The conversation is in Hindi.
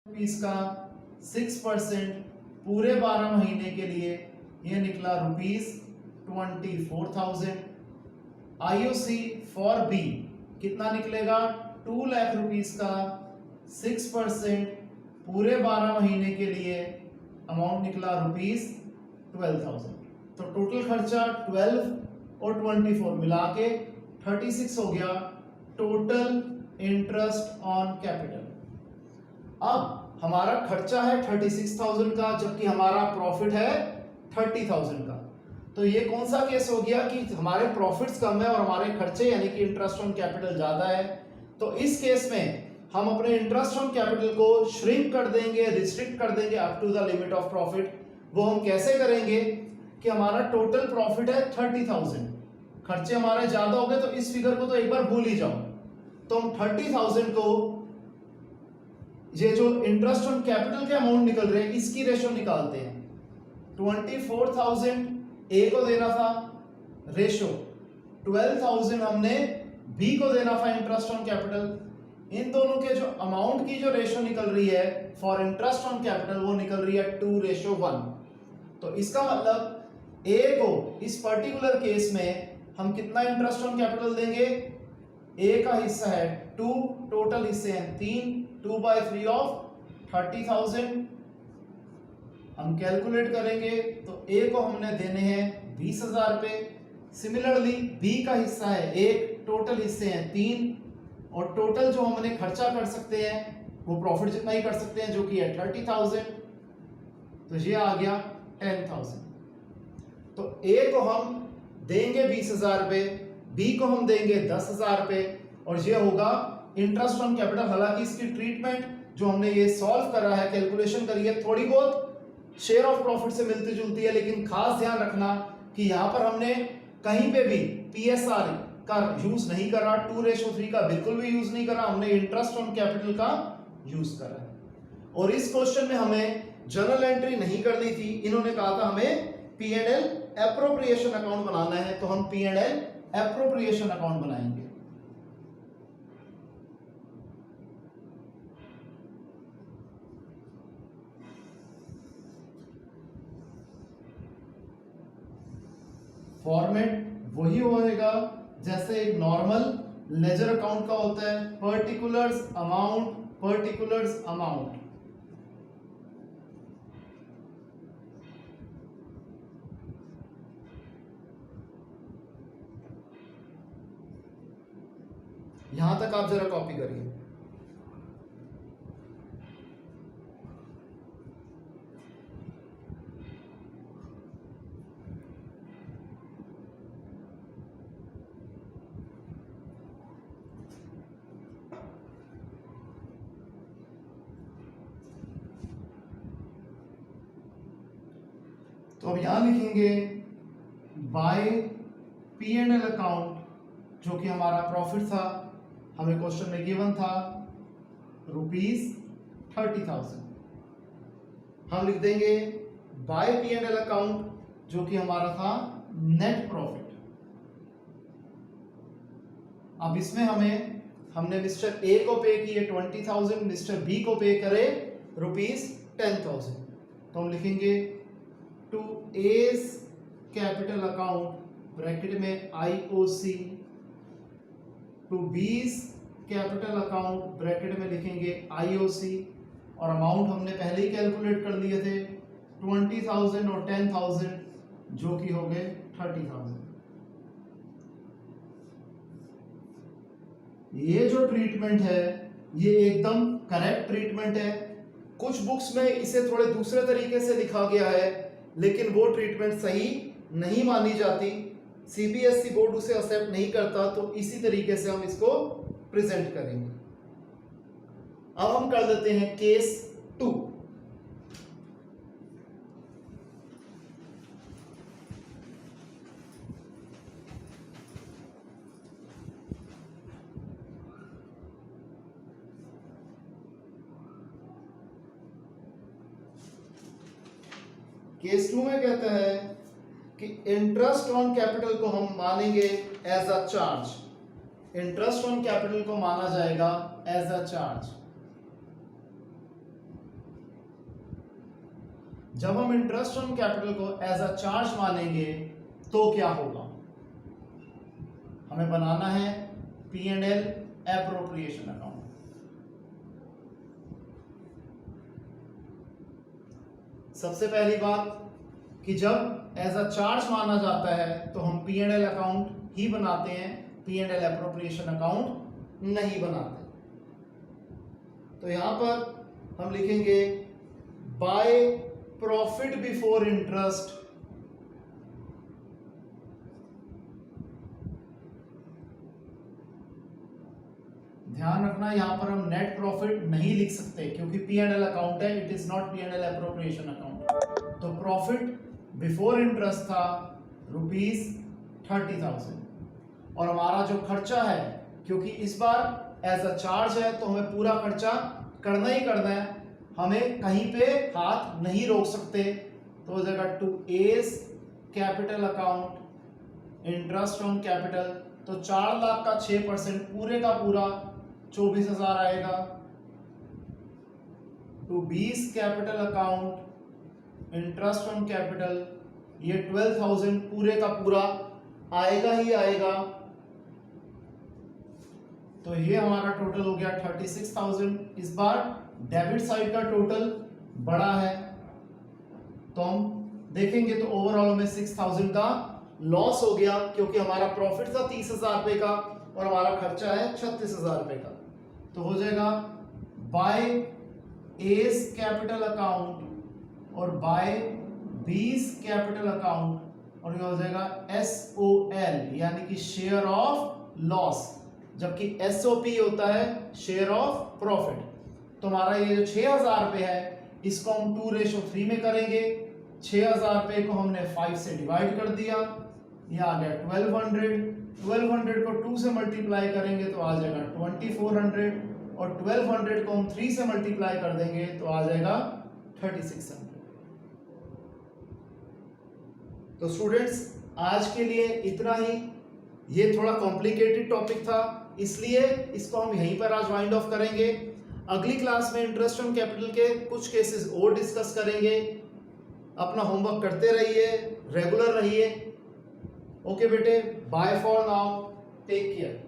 रुपीज का 6% पूरे 12 महीने के लिए ये निकला ₹24,000। आईओसी फॉर बी कितना निकलेगा? 2 लाख रुपीज का 6% पूरे 12 महीने के लिए अमाउंट निकला ₹12,000। तो टोटल खर्चा 12 और 24 मिला के 36 हो गया टोटल इंटरेस्ट ऑन कैपिटल। अब हमारा खर्चा है 36,000 का, जबकि हमारा प्रॉफिट है 30,000 का। तो ये कौन सा केस हो गया कि हमारे प्रॉफिट्स कम है और हमारे खर्चे यानी कि इंटरेस्ट ऑन कैपिटल ज्यादा है। तो इस केस में हम अपने इंटरेस्ट ऑन कैपिटल को श्रिंक कर देंगे, रिस्ट्रिक्ट कर देंगे up to the limit of profit. वो हम कैसे करेंगे कि हमारा टोटल प्रॉफिट है 30,000, खर्चे हमारे ज्यादा हो गए, तो इस फिगर को तो एक बार भूल ही जाओ। तो हम 30,000 को ये जो इंटरेस्ट ऑन कैपिटल के अमाउंट निकल रहे हैं इसकी रेशो निकालते हैं। 24,000 ए को देना था रेशो, 12,000 हमने बी को देना था इंटरेस्ट ऑन कैपिटल। इन दोनों के जो अमाउंट की जो रेशो निकल रही है फॉर इंटरेस्ट ऑन कैपिटल वो निकल रही है 2:1। तो इसका मतलब ए को इस पर्टिकुलर केस में हम कितना इंटरेस्ट ऑन कैपिटल देंगे? ए का हिस्सा है 2, टोटल हिस्से हैं 3, 2/3 ऑफ 30,000। हम कैलकुलेट करेंगे तो ए को हमने देने हैं 20,000 रुपए। सिमिलरली बी का हिस्सा है 1, टोटल हिस्से हैं 3, और टोटल जो हमने खर्चा कर सकते हैं वो प्रॉफिट जितना ही कर सकते हैं जो कि है 30,000। तो ये आ गया 10,000। तो ए को हम देंगे 20,000 रुपए, बी को हम देंगे 10,000 रुपए, और ये होगा इंटरेस्ट ऑन कैपिटल। हालांकि इसकी ट्रीटमेंट जो हमने ये सॉल्व करा है, कैलकुलेशन करी है, थोड़ी बहुत शेयर ऑफ प्रॉफिट से मिलती जुलती है, लेकिन खास ध्यान रखना कि यहां पर हमने कहीं पे भी पीएसआर का यूज नहीं करा, 2:3 का बिल्कुल भी यूज नहीं करा, हमने इंटरेस्ट ऑन कैपिटल का यूज करा है। और इस क्वेश्चन में हमें जर्नल एंट्री नहीं करनी थी, इन्होंने कहा था हमें P&L एप्रोप्रिएशन अकाउंट बनाना है, तो हम P&L एप्रोप्रिएशन अकाउंट बनाएंगे। फॉर्मेट वही होएगा जैसे एक नॉर्मल लेजर अकाउंट का होता है, पर्टिकुलर्स अमाउंट, पर्टिकुलर्स अमाउंट। यहां तक आप जरा कॉपी करिए। तो अब यहां लिखेंगे बाय P&L अकाउंट, जो कि हमारा प्रॉफिट था, हमें क्वेश्चन में गिवन था ₹30,000। हम लिख देंगे बाय P&L अकाउंट, जो कि हमारा था नेट प्रॉफिट। अब इसमें हमने मिस्टर ए को पे किए 20,000, मिस्टर बी को पे करे ₹10,000। तो हम लिखेंगे to A's capital account bracket में IOC, to B's capital account bracket में लिखेंगे आईओसी, और अमाउंट हमने पहले ही कैलकुलेट कर लिए थे 20,000 और 10,000, जो कि हो गए 30,000। ये जो ट्रीटमेंट है ये एकदम करेक्ट ट्रीटमेंट है। कुछ बुक्स में इसे थोड़े दूसरे तरीके से लिखा गया है, लेकिन वो ट्रीटमेंट सही नहीं मानी जाती, सीबीएसई बोर्ड उसे एक्सेप्ट नहीं करता, तो इसी तरीके से हम इसको प्रेजेंट करेंगे। अब हम कर देते हैं केस 2। केस 2 में कहता है कि इंटरेस्ट ऑन कैपिटल को हम मानेंगे as a charge, interest on capital को माना जाएगा एज अ चार्ज। जब हम इंटरेस्ट ऑन कैपिटल को एज अ चार्ज मानेंगे तो क्या होगा? हमें बनाना है P&L एप्रोप्रिएशन अकाउंट। सबसे पहली बात कि जब एज अ चार्ज माना जाता है तो हम P&L अकाउंट ही बनाते हैं, P&L एप्रोप्रिएशन अकाउंट नहीं बनाते। तो यहां पर हम लिखेंगे बाय प्रॉफिट बिफोर इंटरेस्ट ध्यान रखना यहां पर हम नेट प्रॉफिट नहीं लिख सकते क्योंकि P&L अकाउंट है, it is not P&L appropriation account. तो प्रॉफिट बिफोर इंटरेस्ट था ₹30,000 और हमारा जो खर्चा है, क्योंकि इस बार एज अ चार्ज है तो हमें पूरा खर्चा करना ही करना है, हमें कहीं पे हाथ नहीं रोक सकते। तो हो जाएगा to A's capital account interest on capital, तो 4 लाख का 6% पूरे का पूरा 24,000 आएगा। To B's capital account interest on capital, ये 12,000 पूरे का पूरा आएगा ही आएगा। तो ये हमारा टोटल हो गया 36,000। इस बार डेबिट साइड का टोटल बड़ा है तो हम देखेंगे तो ओवरऑल में 6,000 का लॉस हो गया क्योंकि हमारा प्रॉफिट था 30,000 रुपए का और हमारा खर्चा है 36,000 रुपए का। तो हो जाएगा बाय एस कैपिटल अकाउंट और बाय बीस कैपिटल अकाउंट और ये हो जाएगा SOL यानी कि शेयर ऑफ लॉस, जबकि SOP होता है शेयर ऑफ प्रॉफिट। तो हमारा ये जो 6,000 रुपए है इसको हम 2:3 में करेंगे। 6,000 रुपए को हमने 5 से डिवाइड कर दिया, ये आ गया 1200 को 2 से मल्टीप्लाई करेंगे तो आ जाएगा 2400 और 1200 को हम 3 से मल्टीप्लाई कर देंगे तो आ जाएगा 3600। तो स्टूडेंट्स आज के लिए इतना ही। ये थोड़ा कॉम्प्लिकेटेड टॉपिक था इसलिए इसको हम यहीं पर आज वाइंड ऑफ करेंगे। अगली क्लास में इंटरेस्ट ऑन कैपिटल के कुछ केसेस और डिस्कस करेंगे। अपना होमवर्क करते रहिए, रेगुलर रहिए। ओके बेटे, bye for now, take care.